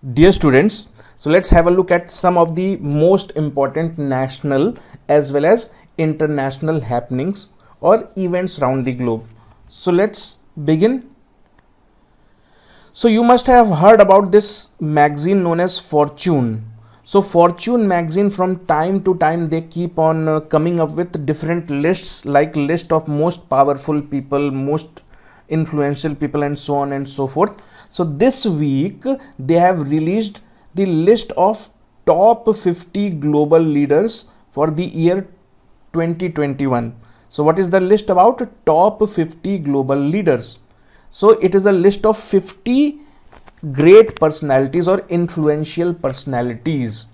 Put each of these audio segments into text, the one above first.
Dear students, so let's have a look at some of the most important national as well as international happenings or events around the globe. So let's begin. So you must have heard about this magazine known as Fortune. So Fortune magazine, from time to time they keep on coming up with different lists, like list of most powerful people, most influential people, and so on and so forth. So this week they have released the list of top 50 global leaders for the year 2021. So what is the list about? Top 50 global leaders. So it is a list of 50 great personalities or influential personalities.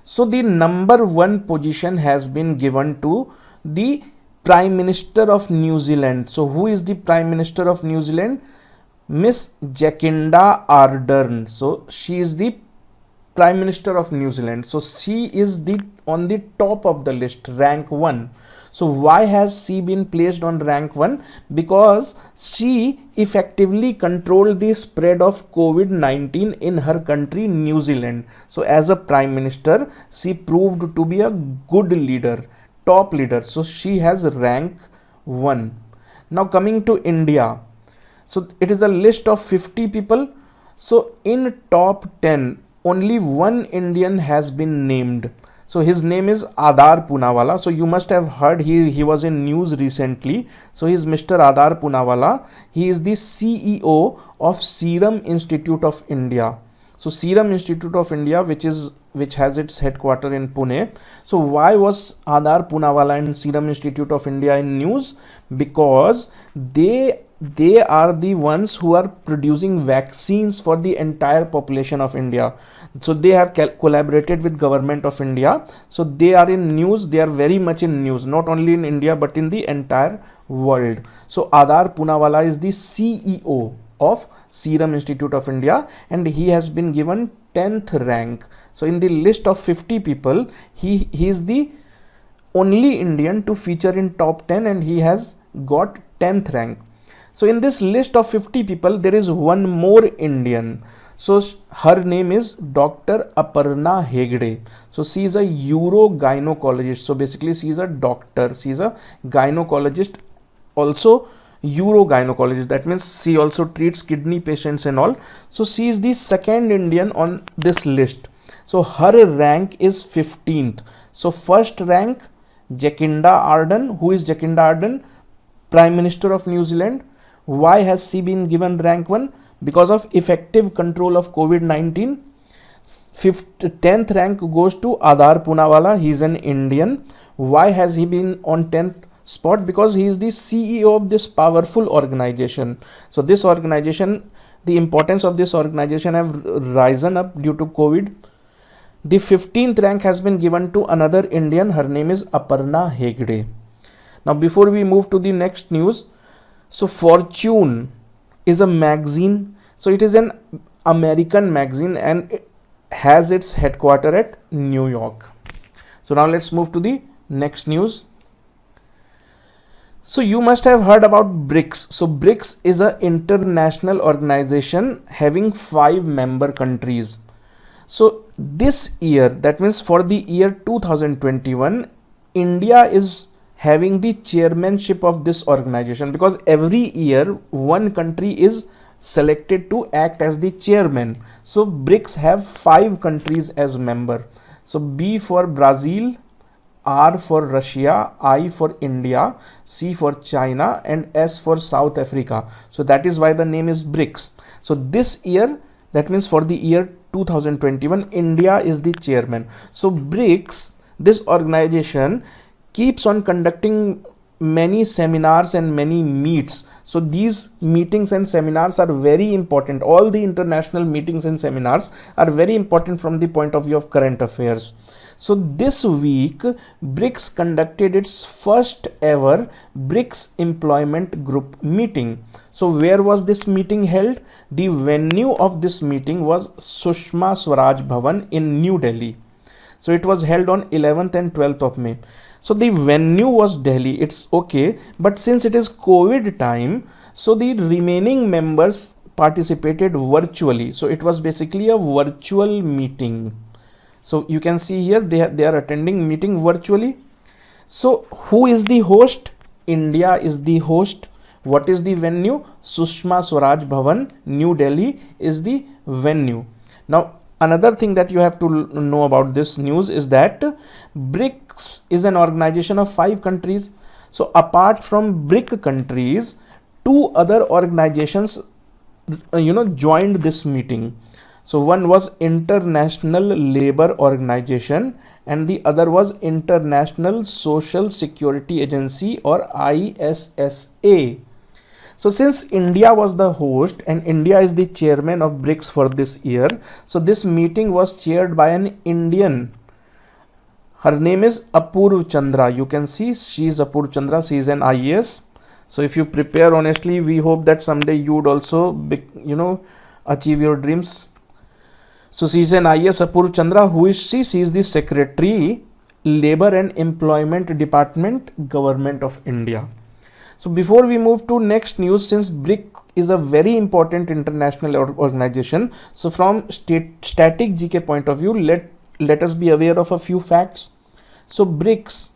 So the number one position has been given to the Prime Minister of New Zealand. So who is the Prime Minister of New Zealand? Miss Jacinda Ardern. So she is the Prime Minister of New Zealand. So she is the on the top of the list, rank 1. So why has she been placed on rank 1? Because she effectively controlled the spread of COVID-19 in her country, New Zealand. So as a Prime Minister, she proved to be a good leader, top leader. So she has rank 1. Now coming to India. So it is a list of 50 people. So in top 10, only one Indian has been named. So his name is Adar Poonawalla. So you must have heard he was in news recently. So he is Mr. Adar Poonawalla. He is the CEO of Serum Institute of India. So Serum Institute of India, which has its headquarter in Pune. So why was Adar Poonawalla and Serum Institute of India in news? Because they are the ones who are producing vaccines for the entire population of India. So they have collaborated with government of India. So they are in news. They are very much in news, not only in India but in the entire world. So Adar Poonawalla is the CEO of Serum Institute of India, and he has been given 10th rank. So in the list of 50 people, he is the only Indian to feature in top 10, and he has got 10th rank. So in this list of 50 people, there is one more Indian. So her name is Dr. Aparna Hegde. So she is a urogynecologist. So basically she is a doctor. She is a gynecologist, also urogynecologist. That means she also treats kidney patients and all. So she is the second Indian on this list. So her rank is 15th. So first rank, Jacinda Ardern. Who is Jacinda Ardern? Prime Minister of New Zealand. Why has she been given rank 1? Because of effective control of COVID-19. 10th rank goes to Adar Poonawalla. He is an Indian. Why has he been on 10th spot? Because he is the CEO of this powerful organization. So this organization, the importance of this organization have risen up due to COVID. The 15th rank has been given to another Indian. Her name is Aparna Hegde. Now before we move to the next news, so Fortune is a magazine. So it is an American magazine and it has its headquarters at New York. So now let's move to the next news. So you must have heard about BRICS. So BRICS is an international organization having 5 member countries. So this year, that means for the year 2021, India is having the chairmanship of this organization, because every year one country is selected to act as the chairman. So BRICS have 5 countries as member. So B for Brazil, R for Russia, I for India, C for China, and S for South Africa. So that is why the name is BRICS. So this year, that means for the year 2021, India is the chairman. So BRICS, this organization, keeps on conducting many seminars and many meets. So these meetings and seminars are very important. All the international meetings and seminars are very important from the point of view of current affairs. So this week, BRICS conducted its first ever BRICS Employment Group meeting. So where was this meeting held? The venue of this meeting was Sushma Swaraj Bhavan in New Delhi. So it was held on 11th and 12th of May. So the venue was Delhi, it's okay, but since it is COVID time, so the remaining members participated virtually. So it was basically a virtual meeting. So you can see here they are attending meeting virtually. So who is the host? India is the host. What is the venue? Sushma Swaraj Bhavan, New Delhi is the venue. Now another thing that you have to know about this news is that BRICS is an organization of 5 countries. So apart from BRIC countries, 2 other organizations joined this meeting. So one was International Labour Organization and the other was International Social Security Agency, or ISSA. So since India was the host and India is the chairman of BRICS for this year, so this meeting was chaired by an Indian. Her name is Apurv Chandra. You can see she is Apurv Chandra. She is an IAS. So if you prepare honestly, we hope that someday you would also achieve your dreams. So she is an IAS, Apurv Chandra. Who is she? She is the Secretary, Labour and Employment Department, Government of India. So before we move to next news, since BRIC is a very important international organization, so from static GK point of view, let us be aware of a few facts. So BRICS,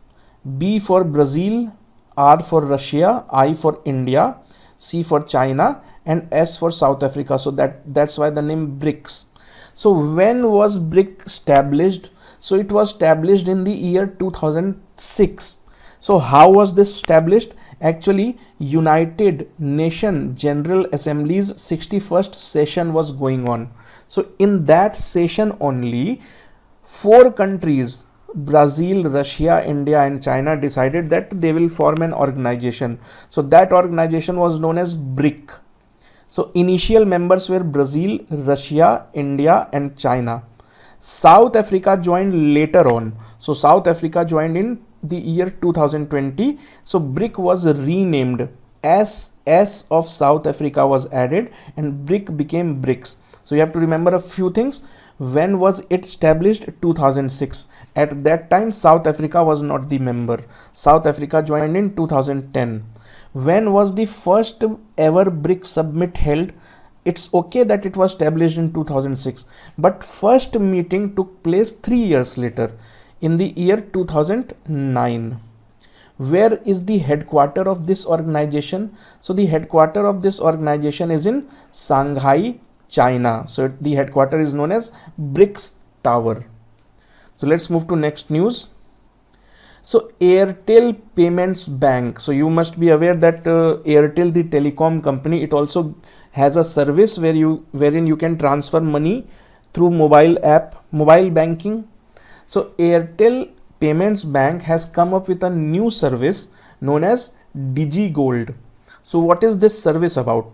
B for Brazil, R for Russia, I for India, C for China, and S for South Africa. So that's why the name BRICS. So when was BRIC established? So it was established in the year 2006. So how was this established? Actually, United Nations General Assembly's 61st session was going on. So in that session only, 4 countries, Brazil, Russia, India and China, decided that they will form an organization. So that organization was known as BRIC. So initial members were Brazil, Russia, India and China. South Africa joined later on. So South Africa joined in the year 2020. So BRIC was renamed. S of South Africa was added and BRIC became BRICS. So you have to remember a few things. When was it established? 2006. At that time South Africa was not the member. South Africa joined in 2010. When was the first ever BRIC summit held? It's okay that it was established in 2006, but first meeting took place 3 years later in the year 2009. Where is the headquarter of this organization? So the headquarter of this organization is in Shanghai, China. So the headquarter is known as BRICS Tower. So let's move to next news. So Airtel Payments Bank. So you must be aware that Airtel, the telecom company, it also has a service wherein you can transfer money through mobile banking. So Airtel Payments Bank has come up with a new service known as DigiGold. So what is this service about?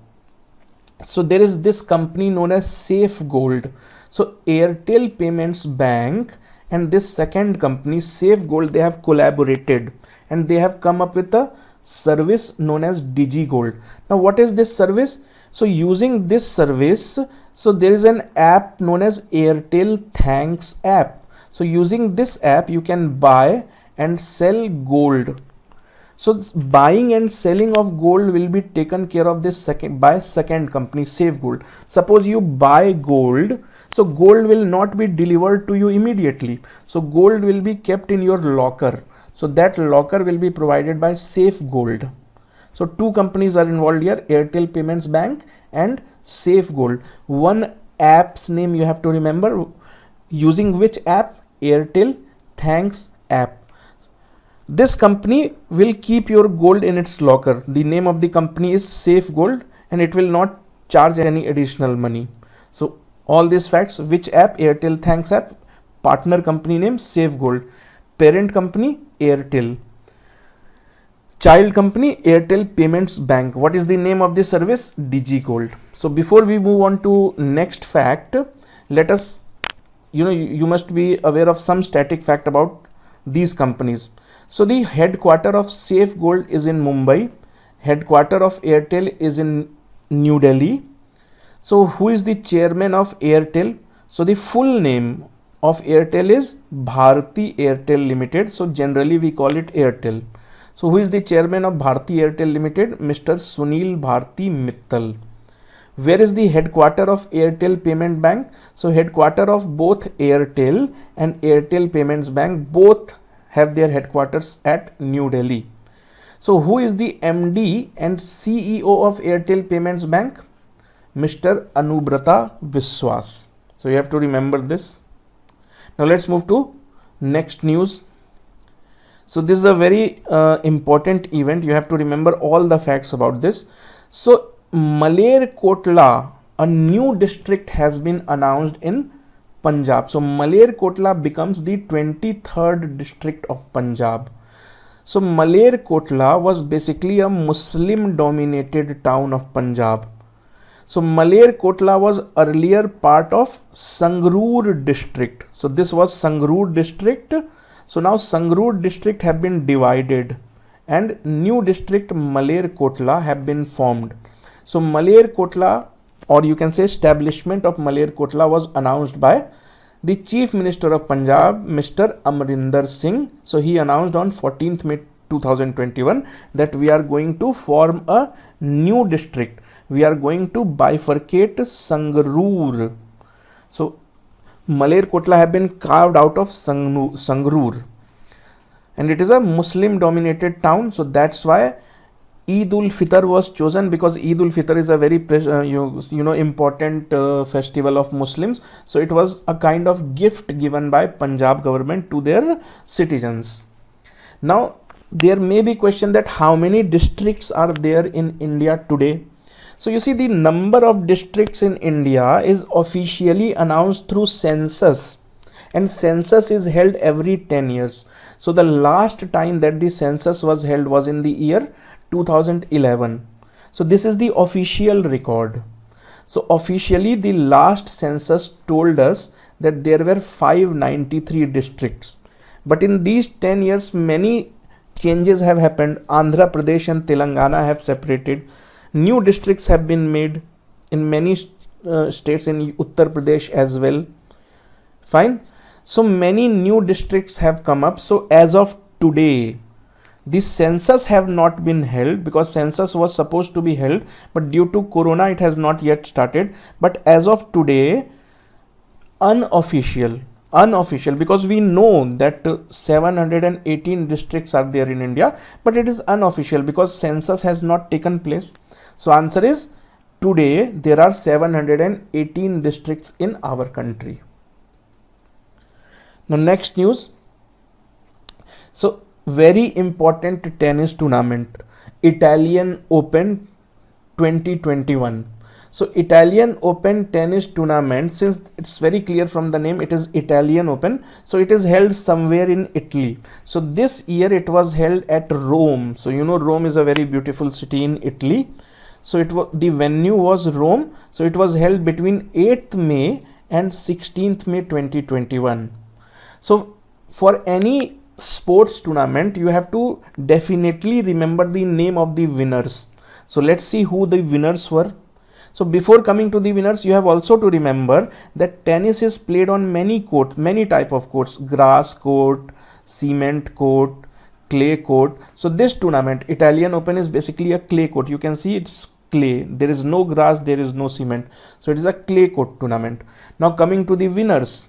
So there is this company known as SafeGold. So Airtel Payments Bank and this second company SafeGold, they have collaborated and they have come up with a service known as DigiGold. Now what is this service? So using this service, so there is an app known as Airtel Thanks app. So using this app you can buy and sell gold. So buying and selling of gold will be taken care of by second company SafeGold. Suppose you buy gold, so gold will not be delivered to you immediately. So gold will be kept in your locker. So that locker will be provided by SafeGold. So 2 companies are involved here, Airtel Payments Bank and SafeGold. One app's name you have to remember. Using which app? Airtel Thanks app. This company will keep your gold in its locker. The name of the company is SafeGold and it will not charge any additional money. So all these facts, which app? Airtel Thanks app. Partner company name SafeGold. Parent company Airtel. Child company Airtel Payments Bank. What is the name of this service? DigiGold. So before we move on to next fact, let us, you must be aware of some static fact about these companies. So the headquarter of SafeGold is in Mumbai. Headquarter of Airtel is in New Delhi. So who is the chairman of Airtel? So the full name of Airtel is Bharti Airtel Limited. So generally we call it Airtel. So who is the chairman of Bharti Airtel Limited? Mr. Sunil Bharti Mittal. Where is the headquarter of Airtel Payment Bank? So headquarter of both Airtel and Airtel Payments Bank both have their headquarters at New Delhi. So who is the MD and CEO of Airtel Payments Bank? Mr. Anubrata Viswas. So you have to remember this. Now let's move to next news. So this is a very important event. You have to remember all the facts about this. So Malerkotla, a new district has been announced in Punjab. So Malerkotla becomes the 23rd district of Punjab. So Malerkotla was basically a Muslim dominated town of Punjab. So Malerkotla was earlier part of Sangrur district. So this was Sangrur district. So now Sangrur district have been divided and new district Malerkotla have been formed. So Malerkotla, or you can say establishment of Malerkotla, was announced by the Chief Minister of Punjab, Mr. Amrinder Singh. So he announced on 14th May 2021 that we are going to form a new district. We are going to bifurcate Sangrur. So Malerkotla have been carved out of Sangrur, and it is a Muslim dominated town. So that's why Eid ul Fitr was chosen, because Eid ul Fitr is a very important festival of Muslims. So it was a kind of gift given by Punjab government to their citizens. Now there may be question that how many districts are there in India today. So you see, the number of districts in India is officially announced through census, and census is held every 10 years. So the last time that the census was held was in the year 2011. So this is the official record. So officially the last census told us that there were 593 districts, but in these 10 years many changes have happened. Andhra Pradesh and Telangana have separated. New districts have been made in many states, in Uttar Pradesh as well. Fine. So many new districts have come up. So as of today, the census have not been held, because census was supposed to be held, but due to corona it has not yet started. But as of today, unofficial, because we know that 718 districts are there in India, but it is unofficial because census has not taken place. So answer is, today there are 718 districts in our country. Now next news. So very important tennis tournament, Italian Open 2021. So Italian Open tennis tournament, since it's very clear from the name, it is Italian Open, so it is held somewhere in Italy. So this year it was held at Rome. So you know Rome is a very beautiful city in Italy. So the venue was Rome. So it was held between 8th May and 16th May 2021. So for any sports tournament, you have to definitely remember the name of the winners. So let's see who the winners were. So before coming to the winners, you have also to remember that tennis is played on many courts, many type of courts: grass court, cement court, clay court. So this tournament, Italian Open, is basically a clay court. You can see it's clay. There is no grass, there is no cement. So it is a clay court tournament. Now coming to the winners.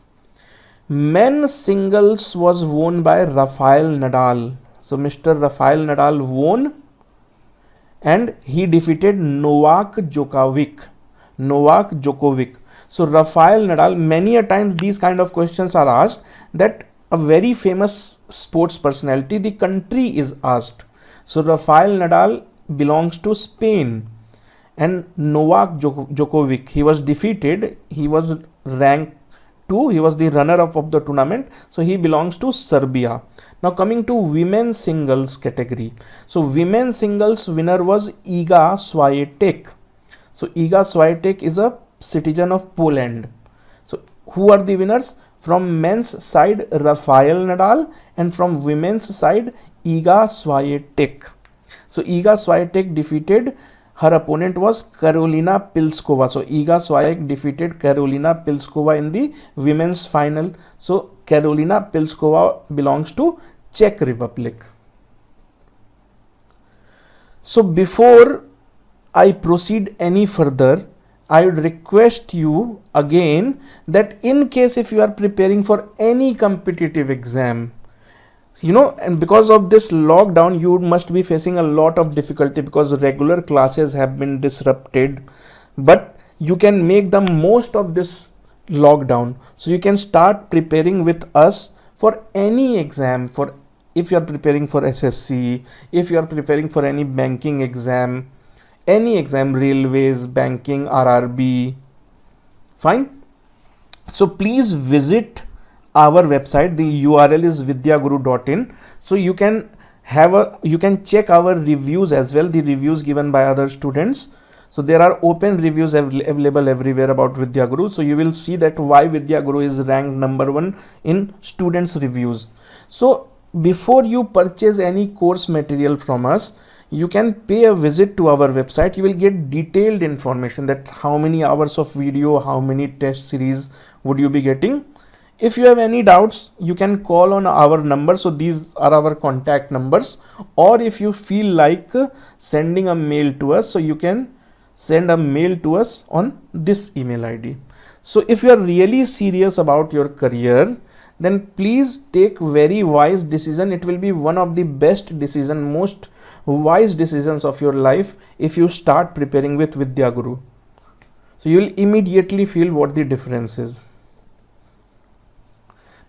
Men singles was won by Rafael Nadal. So Mr. Rafael Nadal won, and he defeated Novak Djokovic. So Rafael Nadal, many a times these kind of questions are asked, that a very famous sports personality, the country is asked. So Rafael Nadal belongs to Spain, and Novak Djokovic, he was defeated. He was ranked 2. He was the runner-up of the tournament. So he belongs to Serbia. Now coming to women's singles category. So women's singles winner was Iga Swiatek. So Iga Swiatek is a citizen of Poland. So who are the winners? From men's side, Rafael Nadal, and from women's side, Iga Swiatek. So Iga Swiatek defeated, her opponent was Karolina Pliskova. So Iga Swiatek defeated Karolina Pliskova in the women's final. So Karolina Pliskova belongs to Czech Republic. So before I proceed any further, I would request you again that in case if you are preparing for any competitive exam, and because of this lockdown you must be facing a lot of difficulty because regular classes have been disrupted, but you can make the most of this lockdown, so you can start preparing with us for any exam. For if you are preparing for SSC, if you are preparing for any banking exam, any exam, railways, banking, RRB, fine. So please visit our website. The URL is vidyaguru.in. So you can check our reviews as well, the reviews given by other students. So there are open reviews available everywhere about Vidyaguru. So you will see that why Vidyaguru is ranked number 1 in students reviews. So before you purchase any course material from us, you can pay a visit to our website. You will get detailed information that how many hours of video, how many test series would you be getting. If you have any doubts, you can call on our number. So these are our contact numbers, or if you feel like sending a mail to us, so you can send a mail to us on this email ID. So if you are really serious about your career, then please take very wise decision. It will be one of the best decision, most wise decisions of your life if you start preparing with Vidyaguru. So you will immediately feel what the difference is.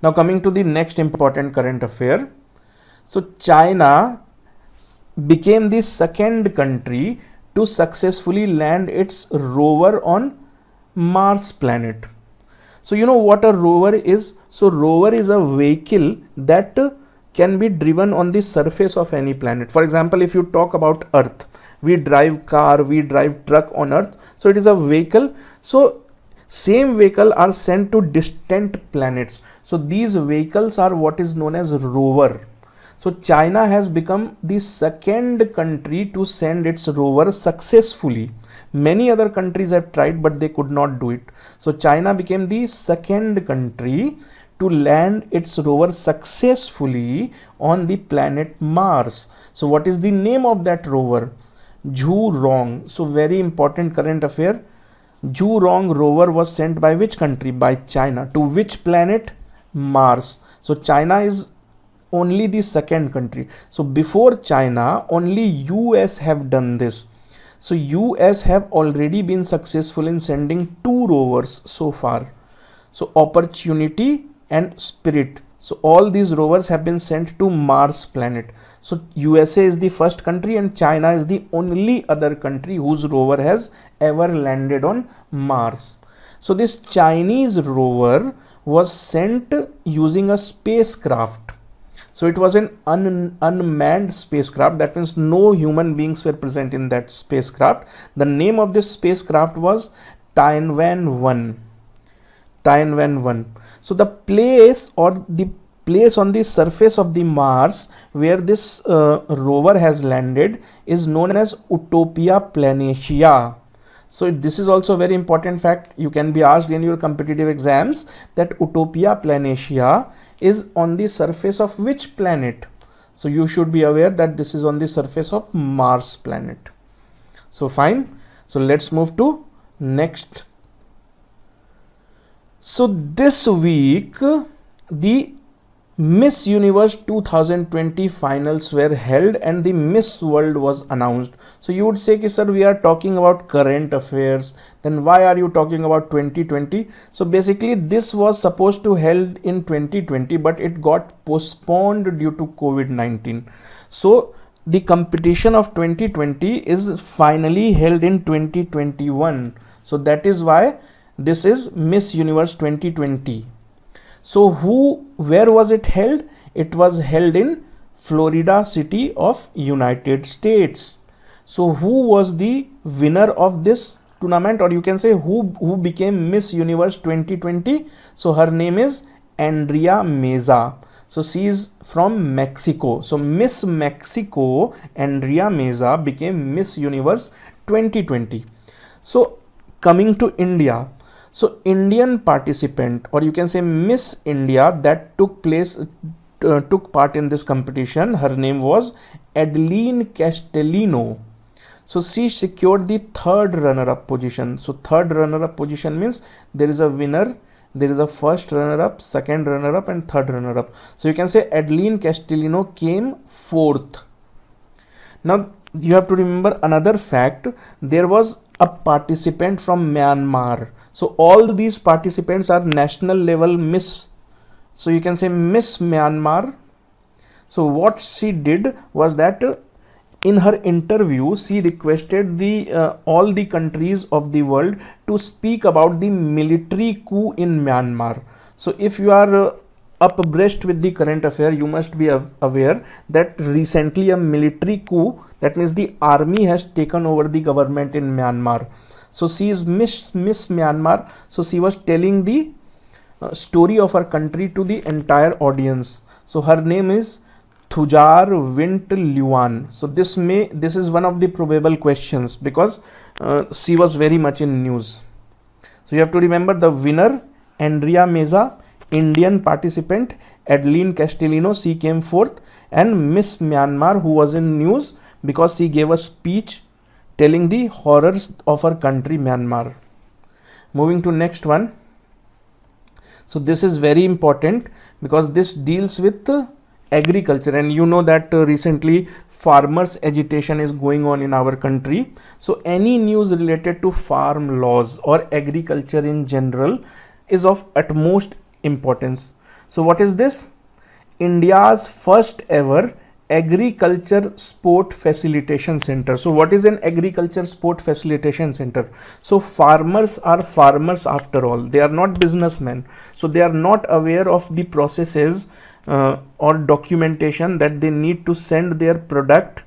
Now coming to the next important current affair. So China became the second country to successfully land its rover on Mars planet. So you know what a rover is? So rover is a vehicle that can be driven on the surface of any planet. For example, if you talk about Earth, we drive car, we drive truck on Earth. So it is a vehicle. So same vehicle are sent to distant planets. So these vehicles are what is known as rover. So China has become the second country to send its rover successfully. Many other countries have tried, but they could not do it. So China became the second country to land its rover successfully on the planet Mars. So what is the name of that rover? Zhurong. So very important current affair. Zhurong rover was sent by which country? By China. To which planet? Mars. So China is only the second country. So before China, only US have done this. So US have already been successful in sending 2 rovers so far. So Opportunity and Spirit. So all these rovers have been sent to Mars planet. So USA is the first country and China is the only other country whose rover has ever landed on Mars. So this Chinese rover was sent using a spacecraft. So it was an unmanned spacecraft. That means no human beings were present in that spacecraft. The name of this spacecraft was Tianwen-1. Tianwen-1. So the place on the surface of the Mars where this rover has landed is known as Utopia Planitia. So this is also a very important fact. You can be asked in your competitive exams that Utopia Planitia is on the surface of which planet? So you should be aware that this is on the surface of Mars planet. So fine. So let's move to next. So this week the Miss Universe 2020 finals were held and the Miss World was announced. So you would say, sir, we are talking about current affairs, then why are you talking about 2020? So basically this was supposed to held in 2020, but it got postponed due to COVID-19. So the competition of 2020 is finally held in 2021. So that is why this is Miss Universe 2020. So where was it held? It was held in Florida city of United States. So who was the winner of this tournament, or you can say who became Miss Universe 2020? So her name is Andrea Meza. So she is from Mexico. So Miss Mexico Andrea Meza became Miss Universe 2020. So coming to India. So Indian participant, or you can say Miss India, that took part in this competition. Her name was Adeline Castellino. So she secured the third runner-up position. So third runner-up position means there is a winner, there is a first runner-up, second runner-up, and third runner-up. So you can say Adeline Castellino came fourth. Now you have to remember another fact. There was a participant from Myanmar. So all these participants are national level Miss. So you can say Miss Myanmar. So what she did was that in her interview, she requested the all the countries of the world to speak about the military coup in Myanmar. So if you are abreast with the current affair, you must be aware that recently a military coup, that means the army has taken over the government in Myanmar. So she is Miss Myanmar. So she was telling the story of her country to the entire audience. So her name is Thujar Wint Luan. So this is one of the probable questions because she was very much in news. So you have to remember the winner, Andrea Meza, Indian participant, Adeline Castellino, she came fourth, and Miss Myanmar, who was in news because she gave a speech telling the horrors of her country, Myanmar. Moving to next one. So this is very important because this deals with agriculture, and you know that recently farmers agitation is going on in our country. So any news related to farm laws or agriculture in general is of utmost importance. So what is this? India's first ever agriculture sport facilitation center. So what is an agriculture sport facilitation center? So farmers are farmers after all, they are not businessmen, so they are not aware of the processes or documentation that they need to send their product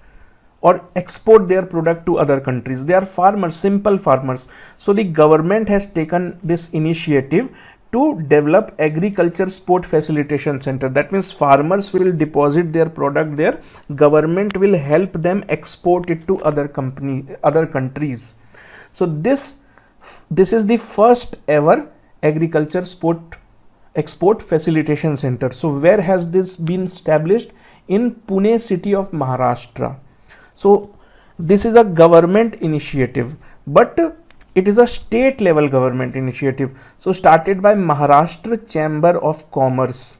or export their product to other countries. They are farmers, simple farmers. So the government has taken this initiative to develop agriculture sport facilitation center. That means farmers will deposit their product there, government will help them export it to other countries. So this is the first ever agriculture sport export facilitation center. So where has this been established? In Pune city of Maharashtra. So this is a government initiative, but it is a state level government initiative. So started by Maharashtra Chamber of Commerce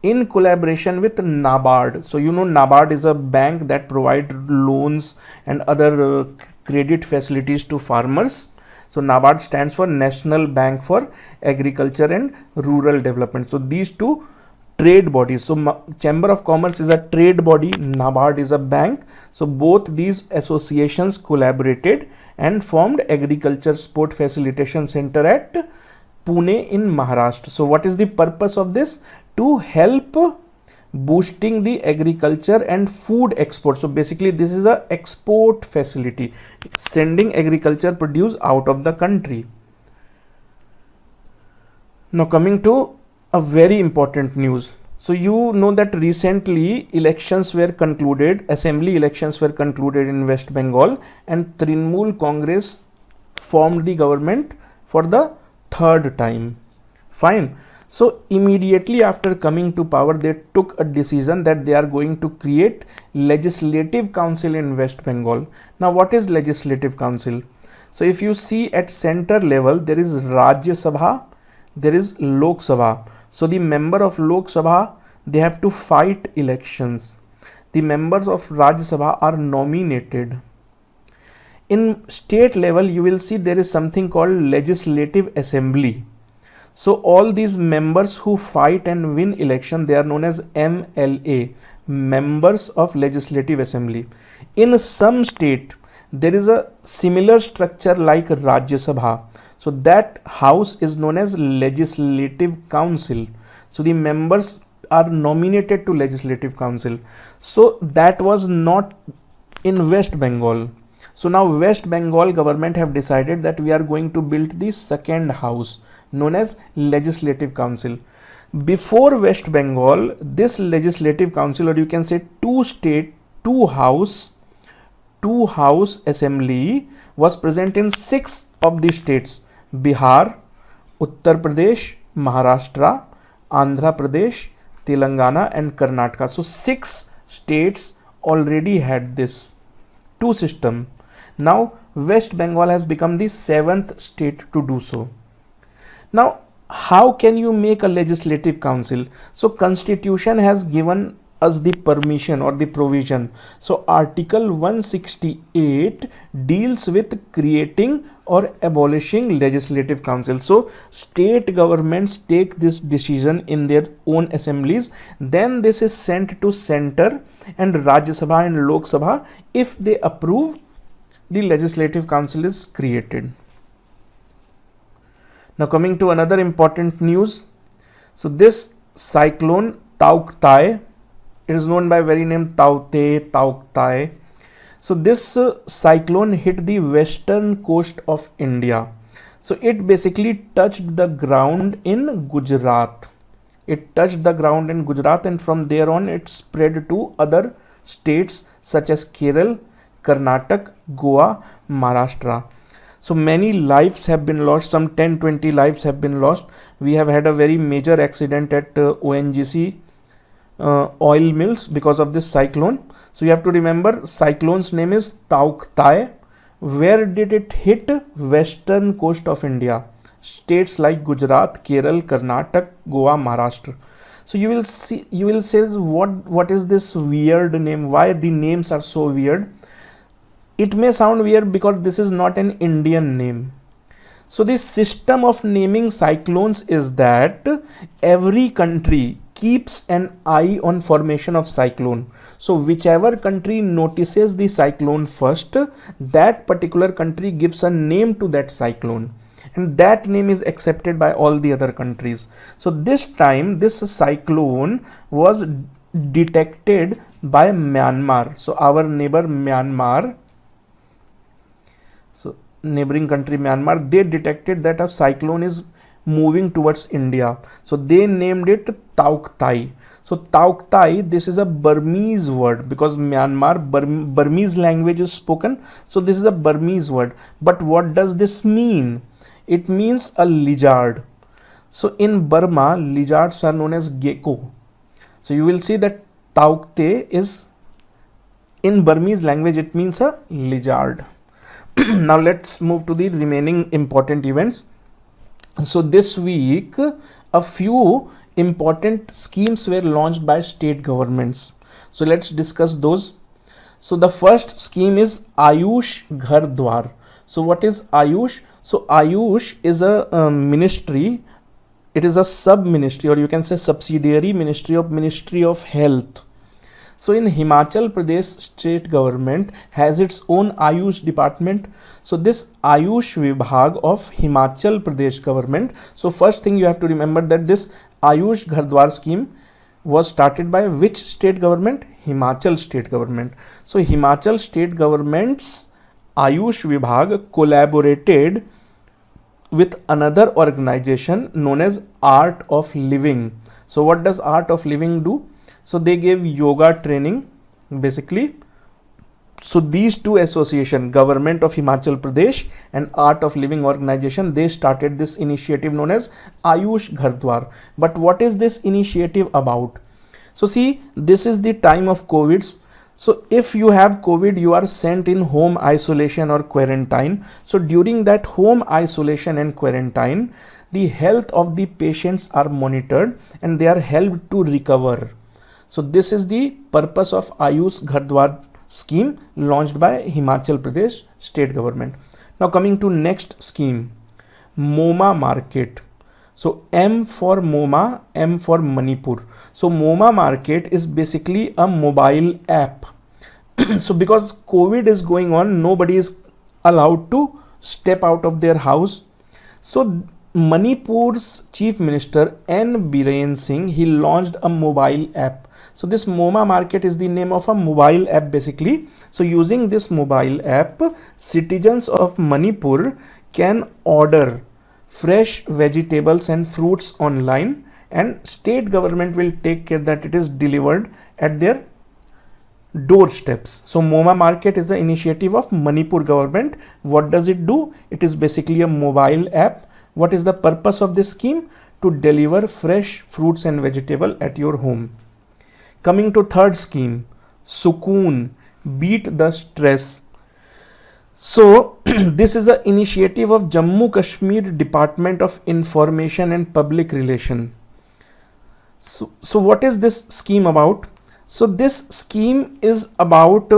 in collaboration with NABARD. So you know NABARD is a bank that provides loans and other credit facilities to farmers. So NABARD stands for National Bank for Agriculture and Rural Development. So these two trade bodies. So Chamber of Commerce is a trade body, NABARD is a bank. So both these associations collaborated and formed Agriculture Sport Facilitation Center at Pune in Maharashtra. So what is the purpose of this? To help boosting the agriculture and food export. So basically this is a export facility, sending agriculture produce out of the country. Now coming to a very important news. So you know that recently elections were concluded, assembly elections were concluded in West Bengal, and Trinamool Congress formed the government for the third time. Fine. So immediately after coming to power, they took a decision that they are going to create Legislative Council in West Bengal. Now what is Legislative Council? So if you see at center level, there is Rajya Sabha, there is Lok Sabha. So the member of Lok Sabha, they have to fight elections. The members of Rajya Sabha are nominated. In state level, you will see there is something called Legislative Assembly. So all these members who fight and win election, they are known as MLA, members of Legislative Assembly. In some state, there is a similar structure like Rajya Sabha. So that house is known as Legislative Council. So the members are nominated to Legislative Council. So that was not in West Bengal. So now West Bengal government have decided that we are going to build the second house known as Legislative Council. Before West Bengal, this Legislative Council, or you can say two house assembly was present in 6 of the states: Bihar, Uttar Pradesh, Maharashtra, Andhra Pradesh, Telangana and Karnataka. So 6 states already had this two system. Now West Bengal has become the 7th state to do so. Now, how can you make a legislative council? So constitution has given us the permission or the provision. So article 168 deals with creating or abolishing legislative council. So state governments take this decision in their own assemblies, then this is sent to center and Rajya Sabha and Lok Sabha. If they approve, the legislative council is created. Now coming to another important news. So this cyclone Tauktae, it is known by very name Taute, Tauktae. So this cyclone hit the western coast of India. So it basically touched the ground in Gujarat. It touched the ground in Gujarat, and from there on it spread to other states such as Kerala, Karnataka, Goa, Maharashtra. So many lives have been lost, some 10-20 lives have been lost. We have had a very major accident at ONGC oil mills because of this cyclone. So you have to remember, cyclone's name is Tauktae. Where did it hit? Western coast of India. States like Gujarat, Kerala, Karnataka, Goa, Maharashtra. So you will say what is this weird name? Why the names are so weird? It may sound weird because this is not an Indian name. So the system of naming cyclones is that every country keeps an eye on formation of cyclone. So whichever country notices the cyclone first, that particular country gives a name to that cyclone, and that name is accepted by all the other countries. So this time this cyclone was detected by Myanmar. So our neighbor Myanmar, so neighboring country Myanmar, they detected that a cyclone is moving towards India. So they named it Tauktae. So Tauktae, this is a Burmese word because Myanmar, Burmese language is spoken. So this is a Burmese word. But what does this mean? It means a lizard. So in Burma, lizards are known as gecko. So you will see that Tauktae is, in Burmese language, it means a lizard. Now let's move to the remaining important events. So this week, a few important schemes were launched by state governments. So let's discuss those. So the first scheme is Ayush Ghar Dwar. So what is Ayush? So Ayush is a ministry. It is a sub-ministry, or you can say subsidiary ministry of Ministry of Health. So in Himachal Pradesh, state government has its own Ayush department. So this Ayush Vibhag of Himachal Pradesh government. So first thing you have to remember that this Ayush Ghar Dwar scheme was started by which state government? Himachal state government. So Himachal state government's Ayush Vibhag collaborated with another organization known as Art of Living. So what does Art of Living do? So they gave yoga training basically. So these two associations, Government of Himachal Pradesh and Art of Living organization, they started this initiative known as Ayush Ghar Dwar. But what is this initiative about? So see, this is the time of COVID. So if you have COVID, you are sent in home isolation or quarantine. So during that home isolation and quarantine, the health of the patients are monitored and they are helped to recover. So this is the purpose of Ayush Ghar Dwar scheme launched by Himachal Pradesh state government. Now coming to next scheme, MoMA Market. So M for MoMA, M for Manipur. So MoMA Market is basically a mobile app. So because COVID is going on, nobody is allowed to step out of their house. So Manipur's Chief Minister N. Biren Singh, he launched a mobile app. So this MoMA Market is the name of a mobile app basically. So using this mobile app, citizens of Manipur can order fresh vegetables and fruits online, and state government will take care that it is delivered at their doorsteps. So MoMA Market is the initiative of Manipur government. What does it do? It is basically a mobile app. What is the purpose of this scheme? To deliver fresh fruits and vegetable at your home. Coming to third scheme, Sukoon, beat the stress. So this is an initiative of Jammu Kashmir Department of Information and Public Relation. So what is this scheme about? So this scheme is about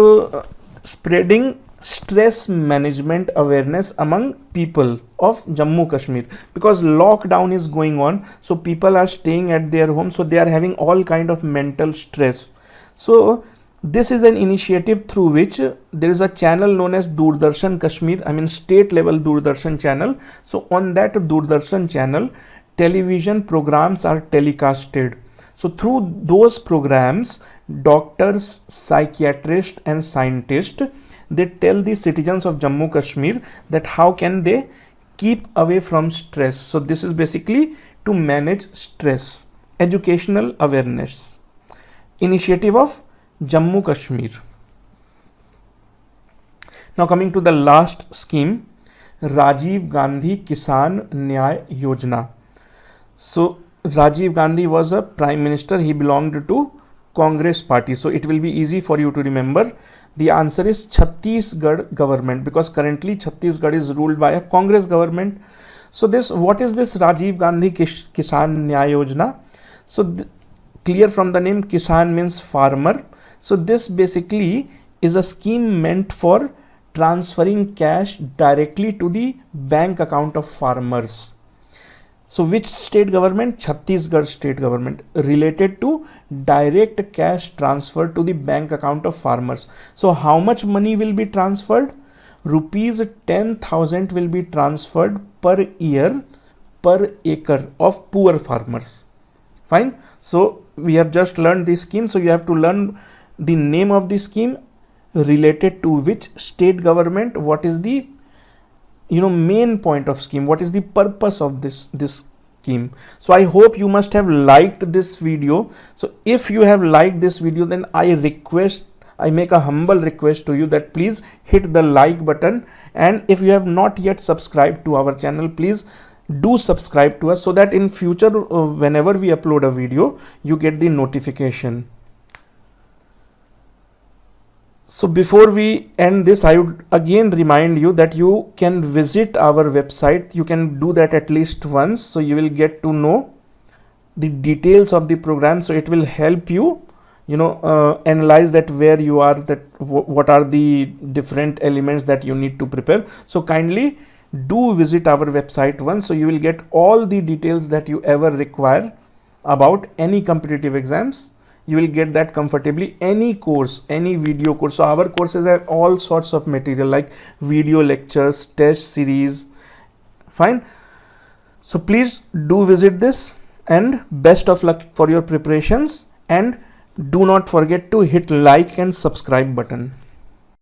spreading stress management awareness among people of Jammu Kashmir, because lockdown is going on, so people are staying at their home, so they are having all kind of mental stress. So this is an initiative through which there is a channel known as Doordarshan Kashmir, I mean state level Doordarshan channel. So on that Doordarshan channel, television programs are telecasted. So through those programs, doctors, psychiatrists and scientists, they tell the citizens of Jammu Kashmir that how can they keep away from stress. So this is basically to manage stress, educational awareness initiative of Jammu Kashmir. Now coming to the last scheme, Rajiv Gandhi Kisan Nyay Yojana. So Rajiv Gandhi was a prime minister, he belonged to Congress party, so it will be easy for you to remember. The answer is Chhattisgarh government, because currently Chhattisgarh is ruled by a Congress government. So what is this Rajiv Gandhi Kisan Nyay Yojana? So clear from the name, Kisan means farmer. So this basically is a scheme meant for transferring cash directly to the bank account of farmers. So which state government? Chhattisgarh state government, related to direct cash transfer to the bank account of farmers. So how much money will be transferred? Rupees 10,000 will be transferred per year per acre of poor farmers. Fine. So we have just learned this scheme. So you have to learn the name of the scheme, related to which state government, what is the main point of scheme, what is the purpose of this scheme. So I hope you must have liked this video. So if you have liked this video, then I make a humble request to you that please hit the like button, and if you have not yet subscribed to our channel, please do subscribe to us, so that in future whenever we upload a video, you get the notification. So before we end this, I would again remind you that you can visit our website. You can do that at least once, so you will get to know the details of the program. So it will help you analyze that where you are, that what are the different elements that you need to prepare. So kindly do visit our website once, so you will get all the details that you ever require about any competitive exams. You will get that comfortably. Any course, any video course. So our courses have all sorts of material like video lectures, test series. Fine. So please do visit this, and best of luck for your preparations, and do not forget to hit like and subscribe button.